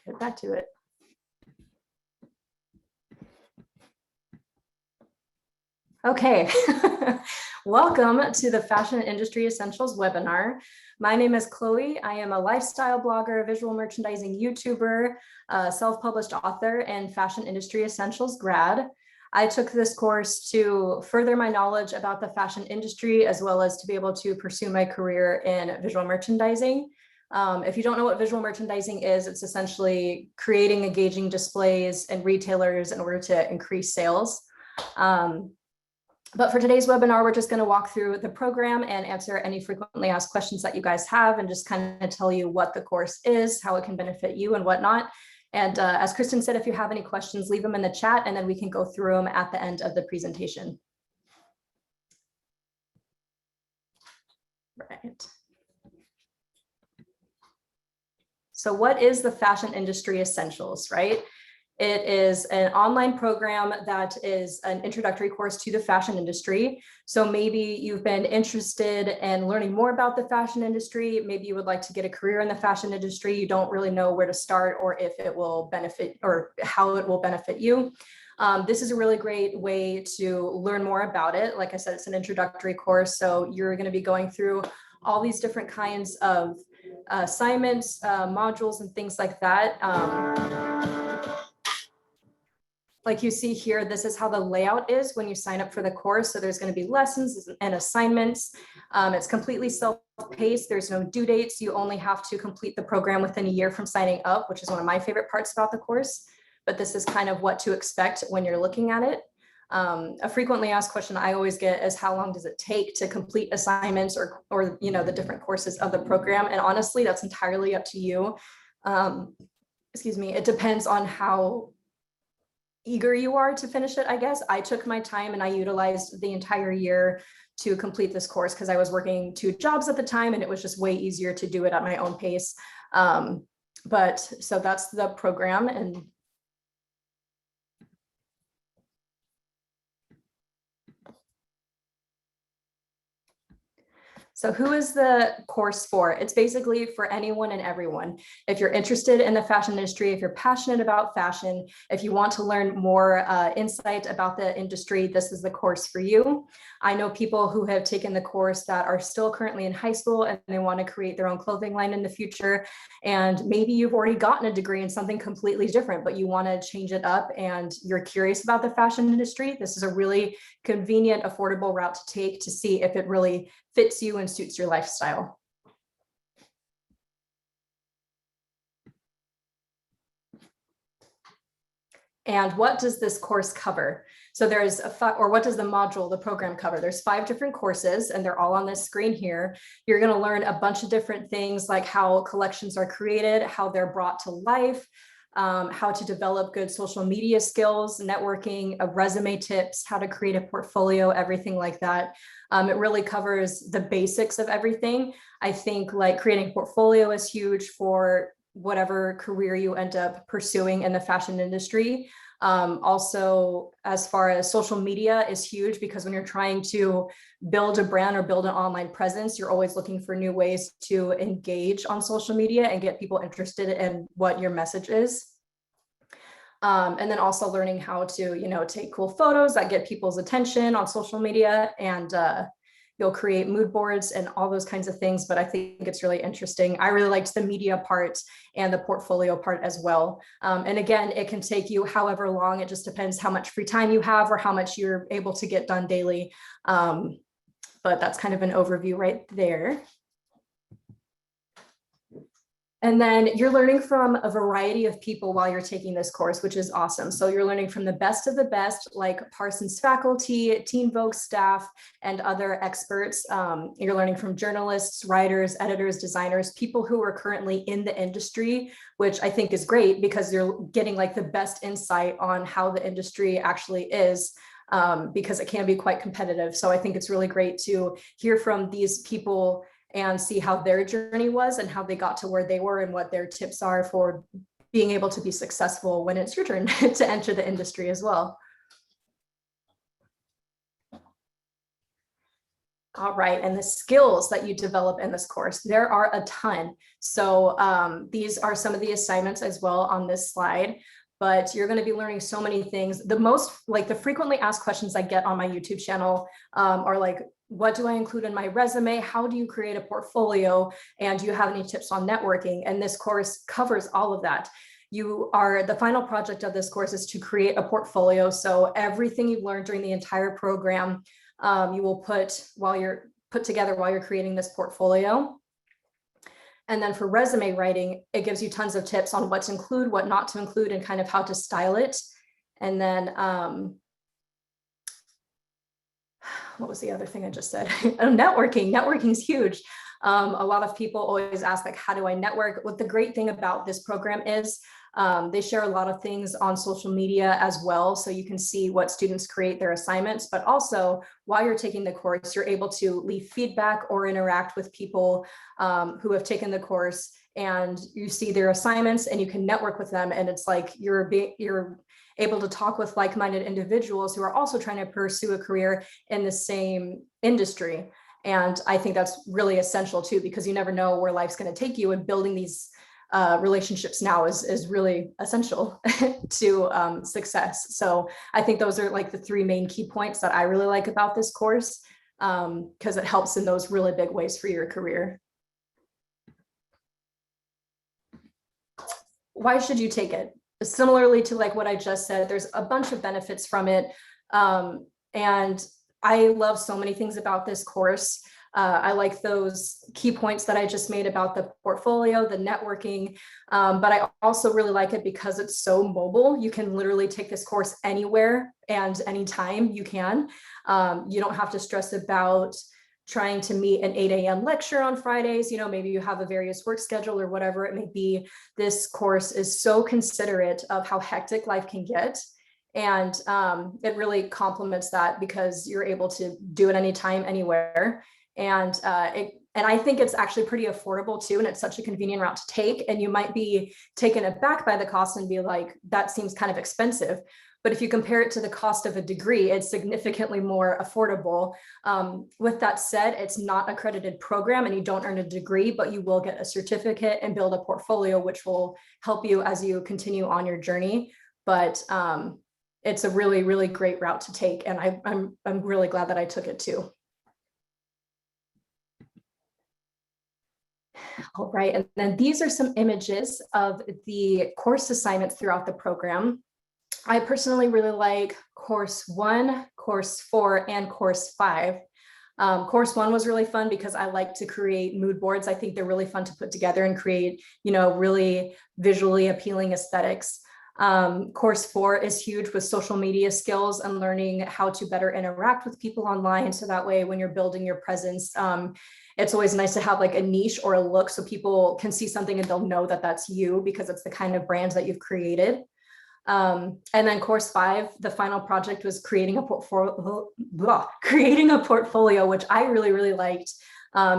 get back to it. Okay, welcome to the Fashion Industry Essentials webinar. My name is Chloe. I am a lifestyle blogger, visual merchandising YouTuber, self-published author, and Fashion Industry Essentials grad. I took this course to further my knowledge about the fashion industry, as well as to be able to pursue my career in visual merchandising. If you don't know what visual merchandising is, it's essentially creating engaging displays and retailers in order to increase sales. But for today's webinar, we're just going to walk through the program and answer any frequently asked questions that you guys have, and just kind of tell you what the course is, how it can benefit you and whatnot. And as Kristen said, if you have any questions, leave them in the chat, and then we can go through them at the end of the presentation. Right. So what is the Fashion Industry Essentials, right? It is an online program that is an introductory course to the fashion industry. So maybe you've been interested in learning more about the fashion industry. Maybe you would like to get a career in the fashion industry. You don't really know where to start or if it will benefit or how it will benefit you. This is a really great way to learn more about it. Like I said, it's an introductory course. So you're going to be going through all these different kinds of assignments, modules, and things like that. Like you see here, this is how the layout is when you sign up for the course. So there's going to be lessons and assignments. It's completely self-paced. There's no due dates. You only have to complete the program within a year from signing up, which is one of my favorite parts about the course. But this is kind of what to expect when you're looking at it. A frequently asked question I always get is how long does it take to complete assignments or you know, the different courses of the program? And honestly, that's entirely up to you. Excuse me. It depends on how eager you are to finish it, I guess. I took my time and I utilized the entire year to complete this course because I was working 2 jobs at the time, and it was just way easier to do it at my own pace. But so that's the program. And so who is the course for? It's basically for anyone and everyone. If you're interested in the fashion industry, if you're passionate about fashion, if you want to learn more insight about the industry, this is the course for you. I know people who have taken the course that are still currently in high school and they want to create their own clothing line in the future. And maybe you've already gotten a degree in something completely different, but you want to change it up and you're curious about the fashion industry. This is a really convenient, affordable route to take to see if it really fits you and suits your lifestyle. And what does this course cover? So there's what does the module, the program cover? There's 5 different courses and they're all on this screen here. You're going to learn a bunch of different things like how collections are created, how they're brought to life, how to develop good social media skills, networking, resume tips, how to create a portfolio, everything like that. It really covers the basics of everything. I think like creating a portfolio is huge for whatever career you end up pursuing in the fashion industry. Also, as far as social media is huge because when you're trying to build a brand or build an online presence, you're always looking for new ways to engage on social media and get people interested in what your message is. And then also learning how to, you know, take cool photos that get people's attention on social media, and you'll create mood boards and all those kinds of things. But I think it's really interesting. I really liked the media part and the portfolio part as well. And again, it can take you however long. It just depends how much free time you have or how much you're able to get done daily. But that's kind of an overview right there. And then you're learning from a variety of people while you're taking this course, which is awesome. So you're learning from the best of the best, like Parsons faculty, Teen Vogue staff, and other experts. You're learning from journalists, writers, editors, designers, people who are currently in the industry, which I think is great because you're getting like the best insight on how the industry actually is. Because it can be quite competitive. So I think it's really great to hear from these people and see how their journey was and how they got to where they were and what their tips are for being able to be successful when it's your turn to enter the industry as well. All right, and the skills that you develop in this course, there are a ton. So these are some of the assignments as well on this slide, but you're going to be learning so many things. The frequently asked questions I get on my YouTube channel are like, what do I include in my resume? How do you create a portfolio? And do you have any tips on networking? And this course covers all of that. The final project of this course is to create a portfolio. So everything you've learned during the entire program, you will put together while you're creating this portfolio. And then for resume writing, it gives you tons of tips on what to include, what not to include, and kind of how to style it. And then what was the other thing I just said? Networking. Networking is huge. A lot of people always ask, like, how do I network? What the great thing about this program is they share a lot of things on social media as well. So you can see what students create their assignments, but also while you're taking the course, you're able to leave feedback or interact with people who have taken the course, and you see their assignments and you can network with them. And it's like you're able to talk with like-minded individuals who are also trying to pursue a career in the same industry. And I think that's really essential too, because you never know where life's going to take you, and building these relationships now is really essential to success. So I think those are like the three main key points that I really like about this course, because it helps in those really big ways for your career. Why should you take it? Similarly to like what I just said, there's a bunch of benefits from it. And I love so many things about this course. I like those key points that I just made about the portfolio, the networking, but I also really like it because it's so mobile. You can literally take this course anywhere and anytime you can. You don't have to stress about trying to meet an 8 a.m. lecture on Fridays. Maybe you have a various work schedule or whatever it may be. This course is so considerate of how hectic life can get. And it really complements that because you're able to do it anytime, anywhere. And I think it's actually pretty affordable too. And it's such a convenient route to take. And you might be taken aback by the cost and be like, that seems kind of expensive. But if you compare it to the cost of a degree, it's significantly more affordable. With that said, it's not an accredited program and you don't earn a degree, but you will get a certificate and build a portfolio, which will help you as you continue on your journey. But it's a really, really great route to take. And I'm really glad that I took it too. All right, and then these are some images of the course assignments throughout the program. I personally really like course 1, course 4, and course 5. Course 1 was really fun because I like to create mood boards. I think they're really fun to put together and create, really visually appealing aesthetics. Course 4 is huge with social media skills and learning how to better interact with people online. So that way, when you're building your presence, it's always nice to have like a niche or a look so people can see something and they'll know that that's you because it's the kind of brand that you've created. And then course 5, the final project was creating a portfolio, which I really, really liked.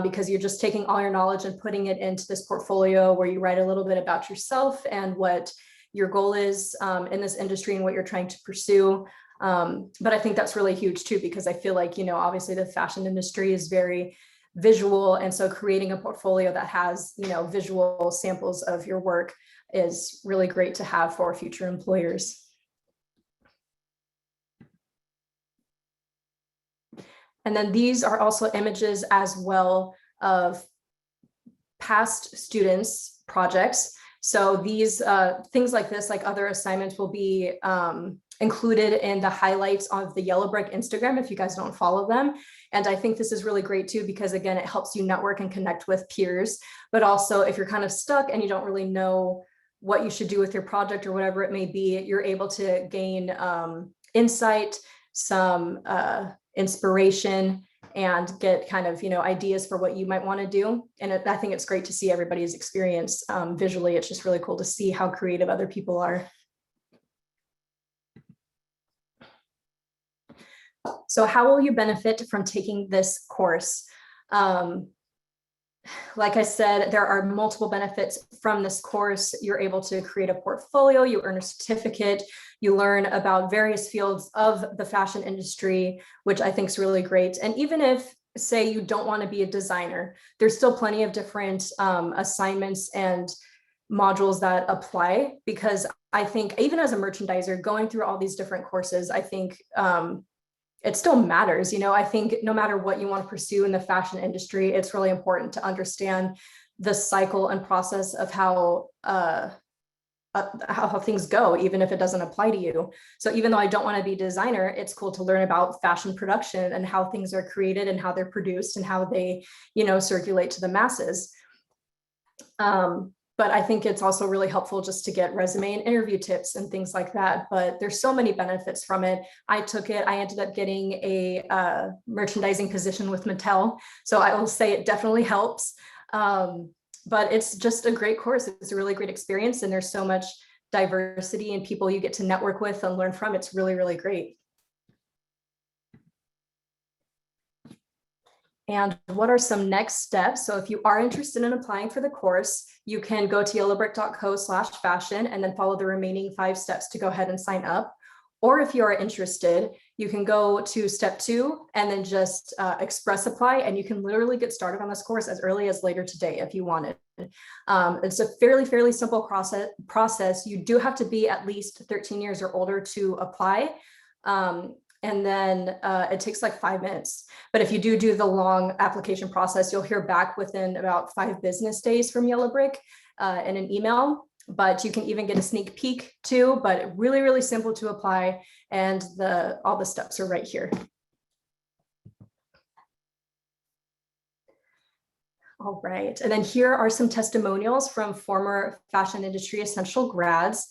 Because you're just taking all your knowledge and putting it into this portfolio where you write a little bit about yourself and what your goal is in this industry and what you're trying to pursue. But I think that's really huge too, because I feel like, obviously the fashion industry is very visual. And so creating a portfolio that has, visual samples of your work is really great to have for future employers. And then these are also images as well of past students' projects. So these things like this, like other assignments, will be included in the highlights of the Yellowbrick Instagram if you guys don't follow them. And I think this is really great too, because again, it helps you network and connect with peers, but also if you're kind of stuck and you don't really know what you should do with your project or whatever it may be, you're able to gain insight, some inspiration, and get kind of, ideas for what you might want to do. And I think it's great to see everybody's experience visually. It's just really cool to see how creative other people are. So how will you benefit from taking this course? Like I said, there are multiple benefits from this course. You're able to create a portfolio, you earn a certificate, you learn about various fields of the fashion industry, which I think is really great. And even if say you don't want to be a designer, there's still plenty of different assignments and modules that apply, because I think even as a merchandiser going through all these different courses, I think it still matters. I think no matter what you want to pursue in the fashion industry, it's really important to understand the cycle and process of how things go, even if it doesn't apply to you. So even though I don't want to be a designer, it's cool to learn about fashion production and how things are created and how they're produced and how they, circulate to the masses. But I think it's also really helpful just to get resume and interview tips and things like that. But there's so many benefits from it. I took it. I ended up getting a merchandising position with Mattel. So I will say it definitely helps. But it's just a great course. It's a really great experience. And there's so much diversity and people you get to network with and learn from. It's really, really great. And what are some next steps? So if you are interested in applying for the course, you can go to yellowbrick.co/fashion and then follow the remaining 5 steps to go ahead and sign up. Or if you are interested, you can go to step 2 and then just express apply, and you can literally get started on this course as early as later today if you wanted. It's a fairly simple process. You do have to be at least 13 years or older to apply. And then it takes like 5 minutes. But if you do the long application process, you'll hear back within about 5 business days from Yellowbrick in an email. But you can even get a sneak peek too, but really, really simple to apply. And all the steps are right here. All right, and then here are some testimonials from former fashion industry essential grads.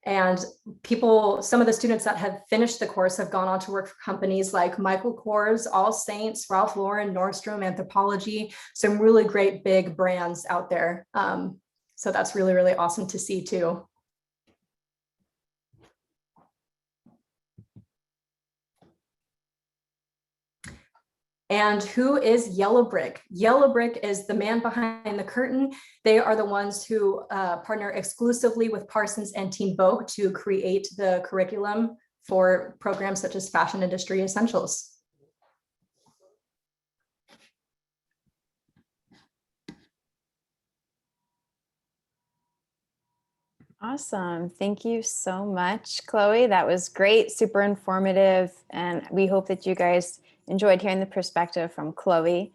And some of the students that have finished the course have gone on to work for companies like Michael Kors, All Saints, Ralph Lauren, Nordstrom, Anthropologie, some really great big brands out there. So that's really, really awesome to see too. And who is Yellowbrick? Yellowbrick is the man behind the curtain. They are the ones who partner exclusively with Parsons and Teen Vogue to create the curriculum for programs such as Fashion Industry Essentials. Awesome. Thank you so much, Chloe. That was great, super informative. And we hope that you guys enjoyed hearing the perspective from Chloe.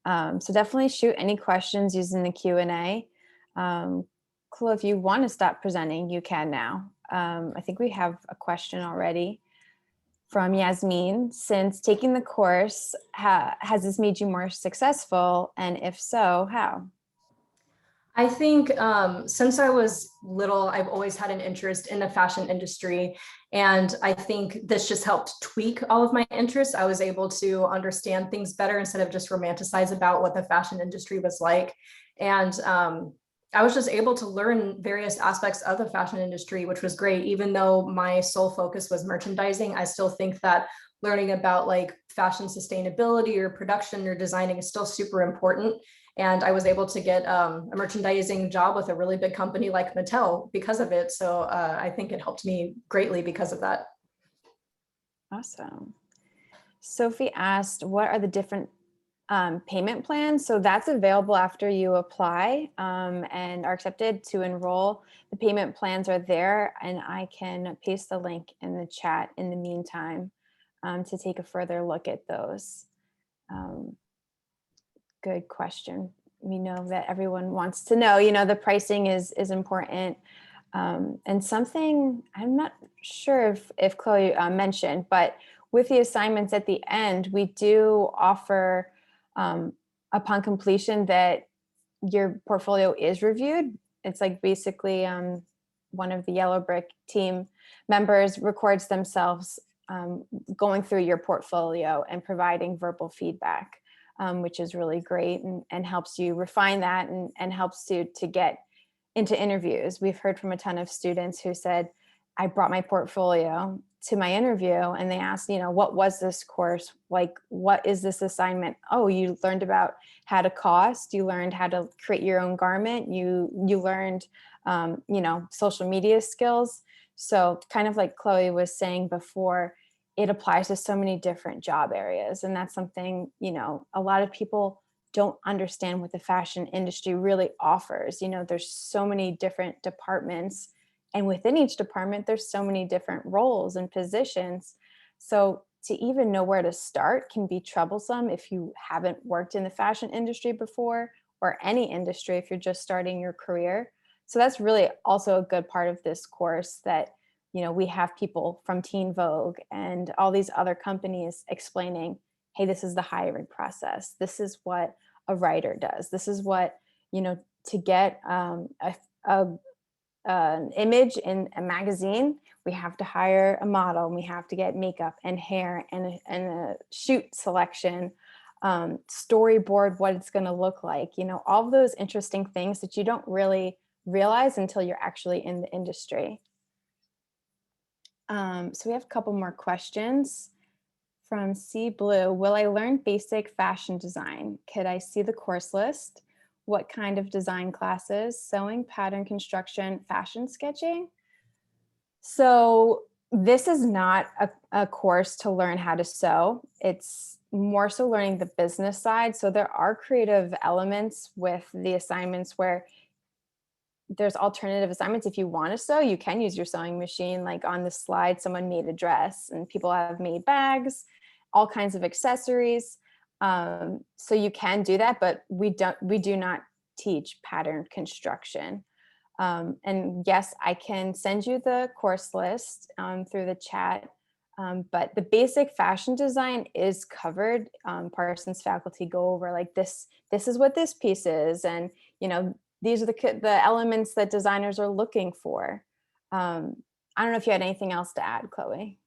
So definitely shoot any questions using the Q&A. Chloe, if you want to stop presenting, you can now. I think we have a question already from Yasmin. Since taking the course, has this made you more successful? And if so, how? I think since I was little, I've always had an interest in the fashion industry. And I think this just helped tweak all of my interests. I was able to understand things better instead of just romanticize about what the fashion industry was like. And I was just able to learn various aspects of the fashion industry, which was great. Even though my sole focus was merchandising, I still think that learning about like fashion sustainability or production or designing is still super important. And I was able to get a merchandising job with a really big company like Mattel because of it. So I think it helped me greatly because of that. Awesome. Sophie asked, what are the different payment plans? So that's available after you apply and are accepted to enroll. The payment plans are there, and I can paste the link in the chat in the meantime to take a further look at those. Good question. We know that everyone wants to know, the pricing is important. And something I'm not sure if Chloe mentioned, but with the assignments at the end, we do offer upon completion that your portfolio is reviewed. It's like basically one of the Yellowbrick team members records themselves going through your portfolio and providing verbal feedback. Which is really great and helps you refine that and helps you to get into interviews. We've heard from a ton of students who said, I brought my portfolio to my interview and they asked, what was this course? Like, what is this assignment? Oh, you learned about how to cost, you learned how to create your own garment, you learned, social media skills. So kind of like Chloe was saying before, it applies to so many different job areas. And that's something, a lot of people don't understand what the fashion industry really offers. There's so many different departments, and within each department, there's so many different roles and positions. So to even know where to start can be troublesome if you haven't worked in the fashion industry before, or any industry if you're just starting your career. So that's really also a good part of this course, that we have people from Teen Vogue and all these other companies explaining, hey, this is the hiring process. This is what a writer does. This is what, to get an image in a magazine, we have to hire a model, and we have to get makeup and hair and a shoot selection, storyboard what it's going to look like, all of those interesting things that you don't really realize until you're actually in the industry. So we have a couple more questions from C Blue. Will I learn basic fashion design? Could I see the course list? What kind of design classes? Sewing, pattern construction, fashion sketching? So this is not a course to learn how to sew. It's more so learning the business side. So there are creative elements with the assignments where there's alternative assignments. If you want to sew, you can use your sewing machine. Like on the slide, someone made a dress, and people have made bags, all kinds of accessories. So you can do that, but we do not teach pattern construction. And yes, I can send you the course list through the chat. But the basic fashion design is covered. Parsons faculty go over like this is what this piece is, and these are the elements that designers are looking for. I don't know if you had anything else to add, Chloe.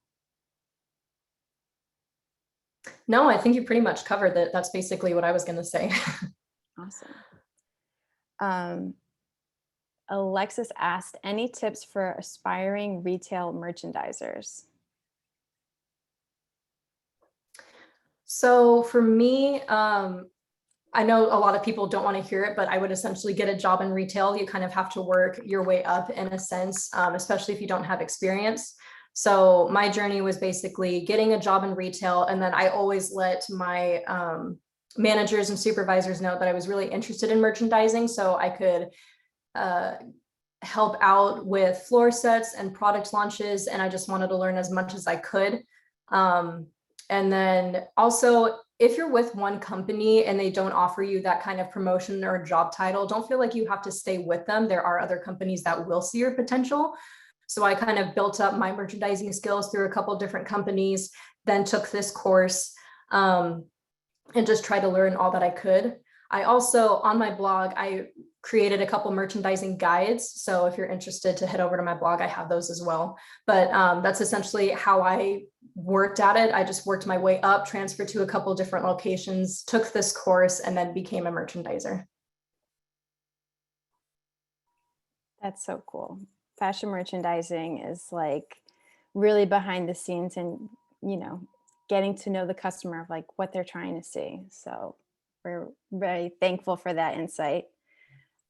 No, I think you pretty much covered that. That's basically what I was going to say. Awesome. Alexis asked, any tips for aspiring retail merchandisers? So for me, I know a lot of people don't want to hear it, but I would essentially get a job in retail. You kind of have to work your way up in a sense, especially if you don't have experience. So my journey was basically getting a job in retail. And then I always let my managers and supervisors know that I was really interested in merchandising, so I could help out with floor sets and product launches. And I just wanted to learn as much as I could. And then also, if you're with one company and they don't offer you that kind of promotion or job title, don't feel like you have to stay with them. There are other companies that will see your potential. So I kind of built up my merchandising skills through a couple of different companies, then took this course and just tried to learn all that I could. I also, on my blog, I created a couple merchandising guides. So if you're interested to head over to my blog, I have those as well. But that's essentially how I worked at it. I just worked my way up, transferred to a couple different locations, took this course, and then became a merchandiser. That's so cool. Fashion merchandising is like really behind the scenes, and getting to know the customer of like what they're trying to see. So we're very thankful for that insight.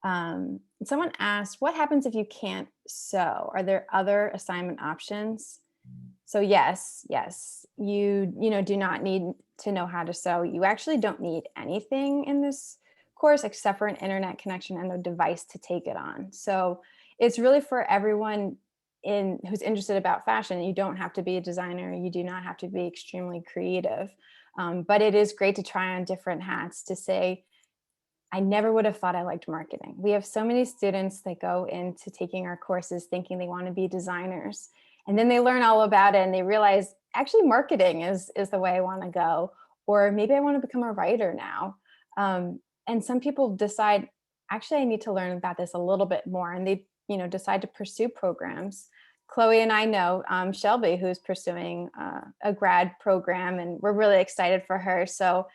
Someone asked, what happens if you can't sew? Are there other assignment options? So yes, you do not need to know how to sew. You actually don't need anything in this course except for an internet connection and a device to take it on. So it's really for everyone who's interested about fashion. You don't have to be a designer. You do not have to be extremely creative. But it is great to try on different hats to say, I never would have thought I liked marketing. We have so many students that go into taking our courses thinking they want to be designers. And then they learn all about it and they realize actually marketing is the way I want to go. Or maybe I want to become a writer now. And some people decide, actually, I need to learn about this a little bit more. And they decide to pursue programs. Chloe and I know Shelby, who's pursuing a grad program, and we're really excited for her. So,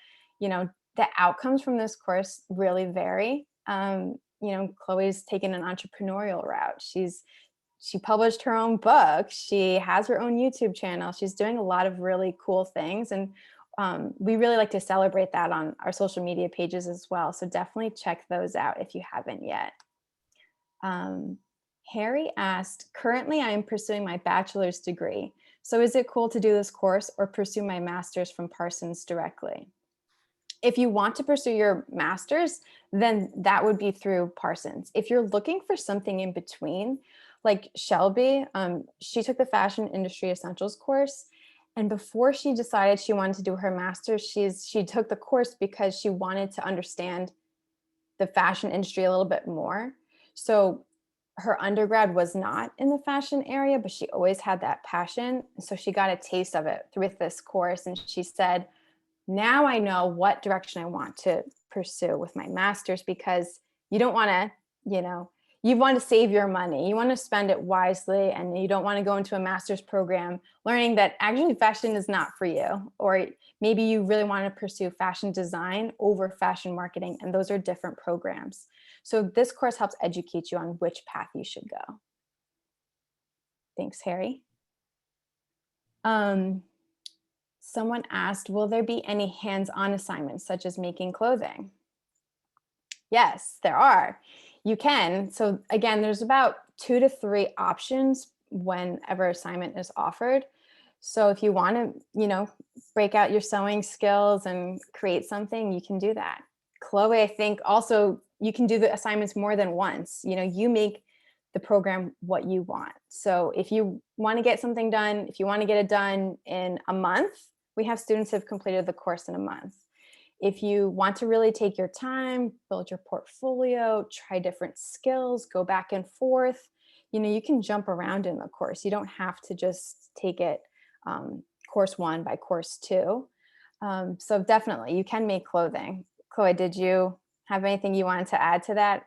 the outcomes from this course really vary. Chloe's taken an entrepreneurial route. She published her own book. She has her own YouTube channel. She's doing a lot of really cool things. And we really like to celebrate that on our social media pages as well. So definitely check those out if you haven't yet. Harry asked, currently I am pursuing my bachelor's degree. So is it cool to do this course or pursue my master's from Parsons directly? If you want to pursue your master's, then that would be through Parsons. If you're looking for something in between, like Shelby, she took the Fashion Industry Essentials course. And before she decided she wanted to do her master's, she took the course because she wanted to understand the fashion industry a little bit more. So her undergrad was not in the fashion area, but she always had that passion. So she got a taste of it with this course. And she said, now I know what direction I want to pursue with my master's, because you don't want to, you want to save your money. You want to spend it wisely, and you don't want to go into a master's program learning that actually fashion is not for you. Or maybe you really want to pursue fashion design over fashion marketing, and those are different programs. So this course helps educate you on which path you should go. Thanks, Harry. Someone asked, will there be any hands-on assignments such as making clothing? Yes, there are. You can. So again, there's about 2 to 3 options whenever assignment is offered. So if you want to, break out your sewing skills and create something, you can do that. Chloe, I think also you can do the assignments more than once. You make the program what you want. So if you want to get something done, if you want to get it done in a month, we have students who have completed the course in a month. If you want to really take your time, build your portfolio, try different skills, go back and forth, you can jump around in the course. You don't have to just take it course 1 by course 2. So definitely you can make clothing. Chloe, did you have anything you wanted to add to that?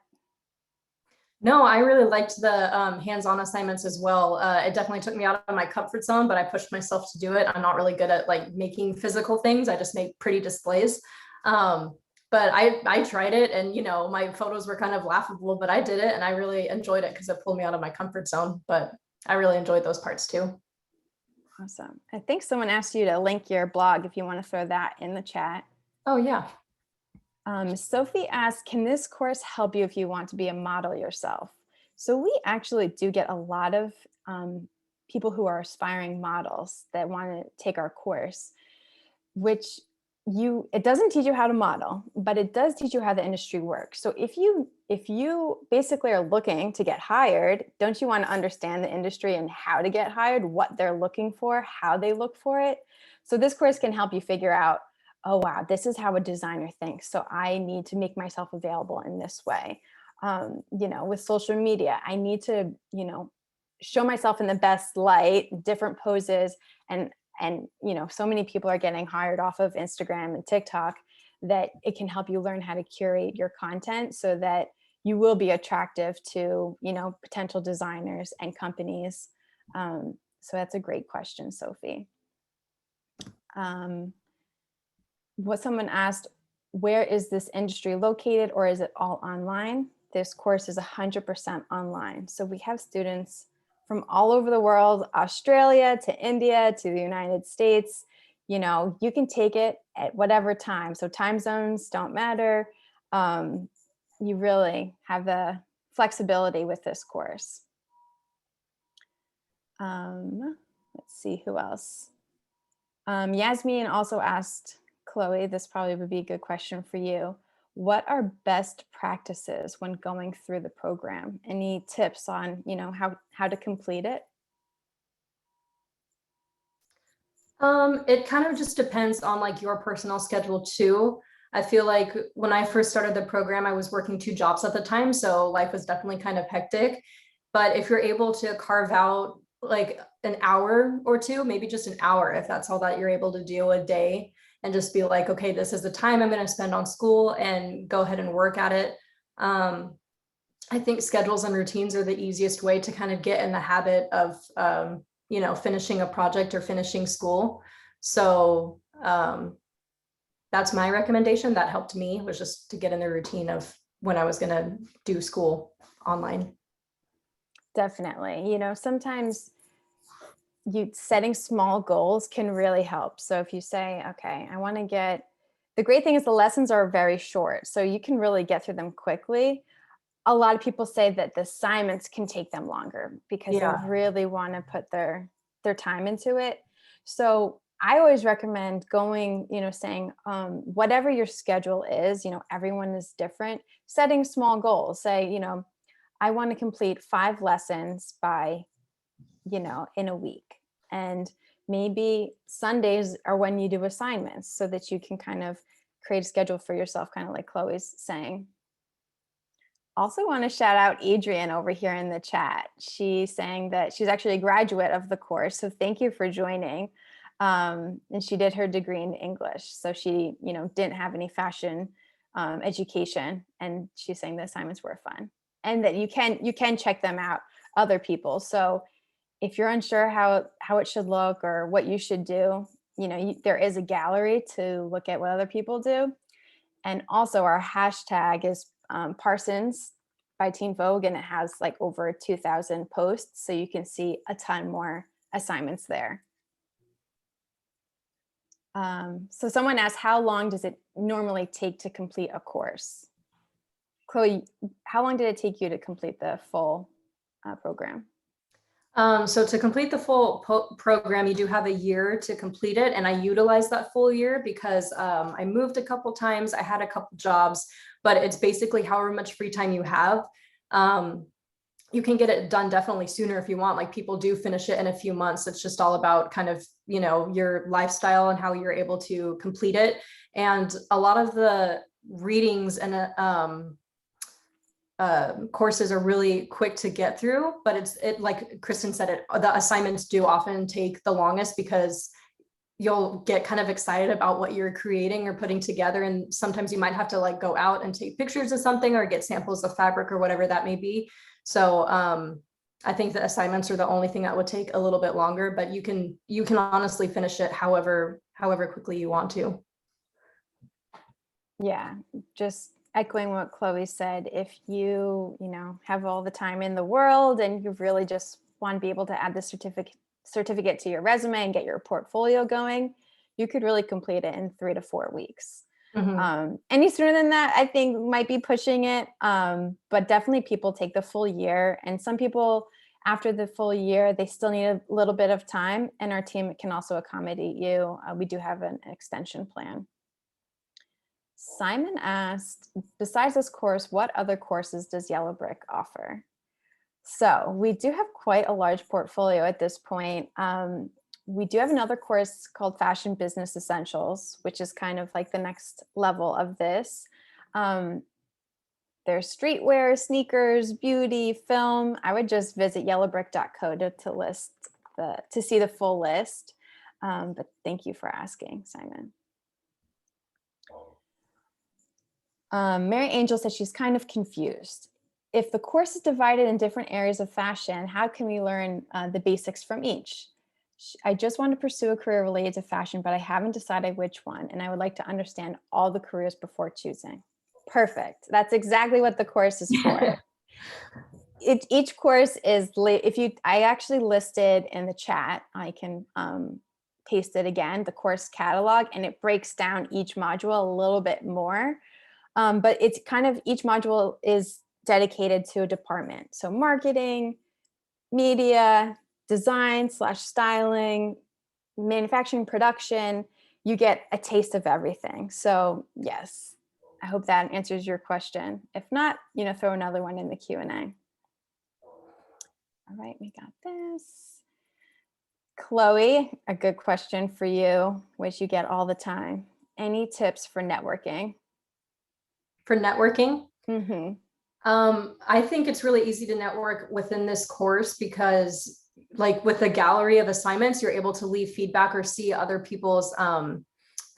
No, I really liked the hands-on assignments as well. It definitely took me out of my comfort zone, but I pushed myself to do it. I'm not really good at like making physical things. I just make pretty displays. But I tried it, and my photos were kind of laughable, but I did it and I really enjoyed it because it pulled me out of my comfort zone. But I really enjoyed those parts too. Awesome. I think someone asked you to link your blog if you want to throw that in the chat. Oh yeah. Sophie asked, can this course help you if you want to be a model yourself? So we actually do get a lot of people who are aspiring models that want to take our course, which it doesn't teach you how to model, but it does teach you how the industry works. So if you basically are looking to get hired, don't you want to understand the industry and how to get hired, what they're looking for, how they look for it? So this course can help you figure out, oh, wow, this is how a designer thinks. So I need to make myself available in this way. With social media, I need to, show myself in the best light, different poses. And so many people are getting hired off of Instagram and TikTok that it can help you learn how to curate your content so that you will be attractive to, potential designers and companies. So that's a great question, Sophie. What someone asked, where is this industry located, or is it all online? This course is 100% online. So we have students from all over the world, Australia to India to the United States. You can take it at whatever time. So time zones don't matter. You really have the flexibility with this course. Let's see who else. Yasmin also asked, Chloe, this probably would be a good question for you. What are best practices when going through the program? Any tips on, how to complete it? It kind of just depends on like your personal schedule too. I feel like when I first started the program, I was working 2 jobs at the time, so life was definitely kind of hectic. But if you're able to carve out like an hour or 2, maybe just an hour, if that's all that you're able to do a day, and just be like, okay, this is the time I'm going to spend on school, and go ahead and work at it. I think schedules and routines are the easiest way to kind of get in the habit of, finishing a project or finishing school. So that's my recommendation. That helped me, was just to get in the routine of when I was going to do school online. Definitely. Sometimes setting small goals can really help. So if you say, okay, I want to the great thing is the lessons are very short, so you can really get through them quickly. A lot of people say that the assignments can take them longer because they really want to put their their time into it. So I always recommend going, saying, whatever your schedule is, everyone is different, setting small goals. Say, I want to complete 5 lessons by, in a week. And maybe Sundays are when you do assignments so that you can kind of create a schedule for yourself, kind of like Chloe's saying. Also want to shout out Adrian over here in the chat. She's saying that she's actually a graduate of the course. So thank you for joining. And she did her degree in English. So she, didn't have any fashion education. And she's saying the assignments were fun and that you can check them out, other people. So if you're unsure how it should look or what you should do, there is a gallery to look at what other people do. And also our hashtag is Parsons by Teen Vogue, and it has like over 2,000 posts. So you can see a ton more assignments there. So someone asked, how long does it normally take to complete a course? Chloe, how long did it take you to complete the full program? So to complete the full program, you do have a year to complete it. And I utilized that full year because I moved a couple times. I had a couple jobs, but it's basically however much free time you have. You can get it done definitely sooner if you want. Like people do finish it in a few months. It's just all about kind of, your lifestyle and how you're able to complete it. And a lot of the readings and courses are really quick to get through, but it like Kristen said, the assignments do often take the longest because you'll get kind of excited about what you're creating or putting together. And sometimes you might have to like go out and take pictures of something or get samples of fabric or whatever that may be. So I think the assignments are the only thing that would take a little bit longer, but you can honestly finish it however quickly you want to. Yeah, just echoing what Chloe said, if you, have all the time in the world and you really just want to be able to add the certificate to your resume and get your portfolio going, you could really complete it in 3 to 4 weeks. Mm-hmm. Any sooner than that, I think might be pushing it. But definitely people take the full year, and some people after the full year, they still need a little bit of time, and our team can also accommodate you. We do have an extension plan. Simon asked, besides this course, what other courses does Yellowbrick offer? So we do have quite a large portfolio at this point. We do have another course called Fashion Business Essentials, which is kind of like the next level of this. There's streetwear, sneakers, beauty, film. I would just visit yellowbrick.co to see the full list. But thank you for asking, Simon. Mary Angel said she's kind of confused. If the course is divided in different areas of fashion, how can we learn the basics from each? I just want to pursue a career related to fashion, but I haven't decided which one, and I would like to understand all the careers before choosing. Perfect. That's exactly what the course is for. Each course is, I actually listed in the chat, I can paste it again, the course catalog, and it breaks down each module a little bit more. But it's kind of, each module is dedicated to a department. So marketing, media, design/styling, manufacturing, production, you get a taste of everything. So yes, I hope that answers your question. If not, throw another one in the Q&A. All right, we got this. Chloe, a good question for you, which you get all the time. Any tips for networking? For networking? Mm-hmm. I think it's really easy to network within this course because like with the gallery of assignments, you're able to leave feedback or see other people's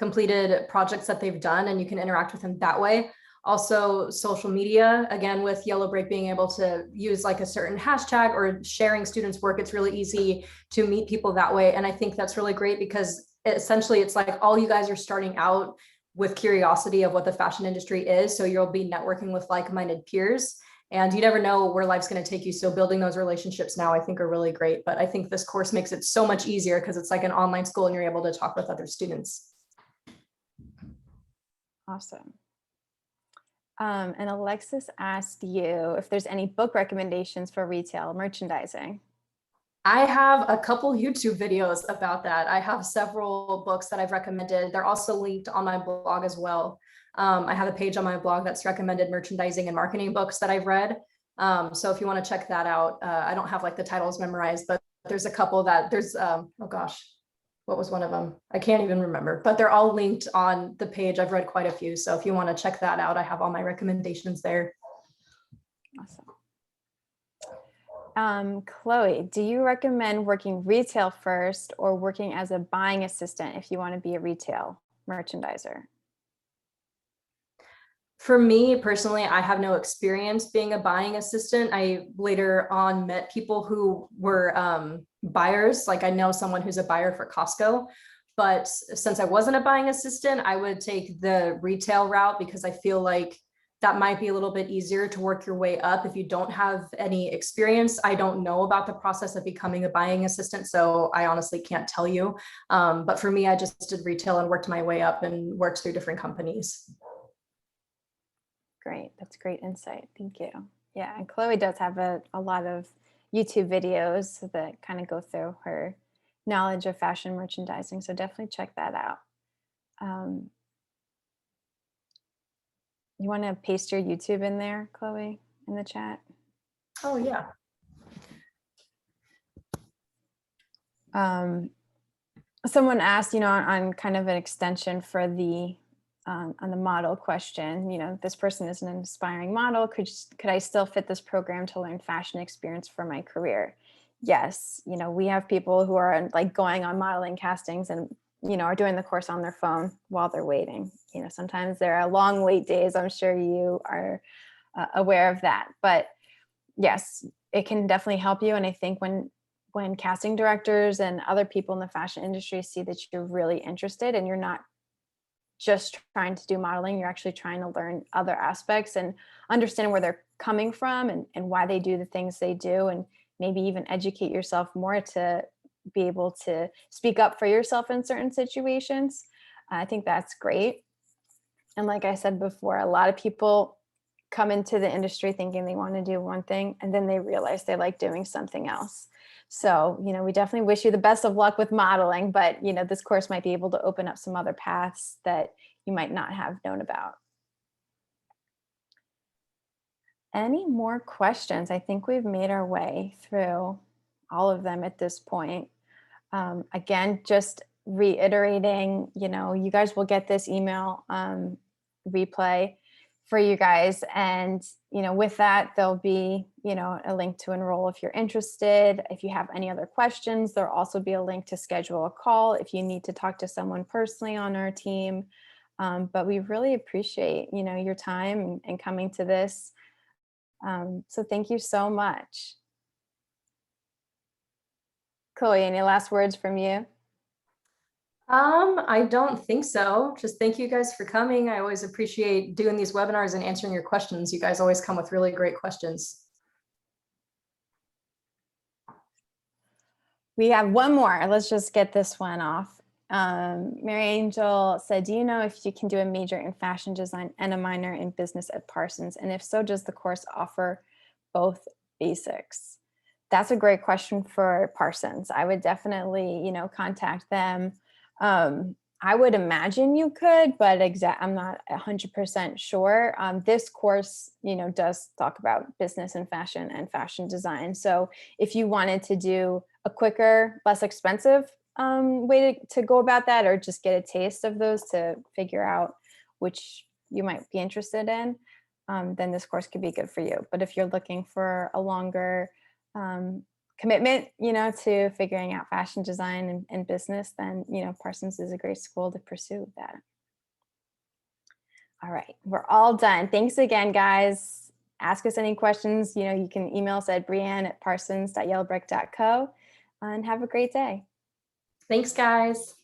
completed projects that they've done, and you can interact with them that way. Also social media, again, with Yellowbrick being able to use like a certain hashtag or sharing students' work, it's really easy to meet people that way. And I think that's really great because essentially it's like all you guys are starting out with curiosity of what the fashion industry is. So you'll be networking with like-minded peers, and you never know where life's going to take you. So building those relationships now, I think, are really great. But I think this course makes it so much easier because it's like an online school and you're able to talk with other students. Awesome. And Alexis asked you if there's any book recommendations for retail merchandising. I have a couple YouTube videos about that. I have several books that I've recommended. They're also linked on my blog as well. I have a page on my blog that's recommended merchandising and marketing books that I've read. So if you want to check that out, I don't have like the titles memorized, but there's a couple that there's, oh gosh, what was one of them? I can't even remember, but they're all linked on the page. I've read quite a few. So if you want to check that out, I have all my recommendations there. Awesome. Chloe, do you recommend working retail first or working as a buying assistant if you want to be a retail merchandiser? For me personally, I have no experience being a buying assistant. I later on met people who were buyers. Like I know someone who's a buyer for Costco, but since I wasn't a buying assistant, I would take the retail route because I feel like that might be a little bit easier to work your way up if you don't have any experience. I don't know about the process of becoming a buying assistant, so I honestly can't tell you. But for me, I just did retail and worked my way up and worked through different companies. Great. That's great insight. Thank you. Yeah. And Chloe does have a lot of YouTube videos that kind of go through her knowledge of fashion merchandising. So definitely check that out. You want to paste your YouTube in there, Chloe, in the chat? Oh, yeah. Someone asked, on kind of an extension for the on the model question, this person is an aspiring model. Could I still fit this program to learn fashion experience for my career? Yes. We have people who are like going on modeling castings and, are doing the course on their phone while they're waiting. Sometimes there are long wait days. I'm sure you are aware of that, but yes, it can definitely help you. And I think when casting directors and other people in the fashion industry see that you're really interested and you're not just trying to do modeling, you're actually trying to learn other aspects and understand where they're coming from and why they do the things they do, and maybe even educate yourself more to be able to speak up for yourself in certain situations. I think that's great. And like I said before, a lot of people come into the industry thinking they want to do one thing and then they realize they like doing something else. So, we definitely wish you the best of luck with modeling, but, this course might be able to open up some other paths that you might not have known about. Any more questions? I think we've made our way through all of them at this point. Again, just reiterating, you guys will get this email replay for you guys. And, with that, there'll be, a link to enroll if you're interested. If you have any other questions, there'll also be a link to schedule a call if you need to talk to someone personally on our team. But we really appreciate, your time and coming to this. So thank you so much. Chloe, any last words from you? I don't think so. Just thank you guys for coming. I always appreciate doing these webinars and answering your questions. You guys always come with really great questions. We have one more. Let's just get this one off. Mary Angel said, do you know if you can do a major in fashion design and a minor in business at Parsons? And if so, does the course offer both basics? That's a great question for Parsons. I would definitely, contact them. I would imagine you could, but I'm not 100% sure. This course, does talk about business and fashion design. So if you wanted to do a quicker, less expensive way to go about that, or just get a taste of those to figure out which you might be interested in, then this course could be good for you. But if you're looking for a longer commitment, to figuring out fashion design and business, then, Parsons is a great school to pursue that. All right, we're all done. Thanks again, guys. Ask us any questions. You can email us at brianne@parsons.yellowbrick.co, and have a great day. Thanks, guys.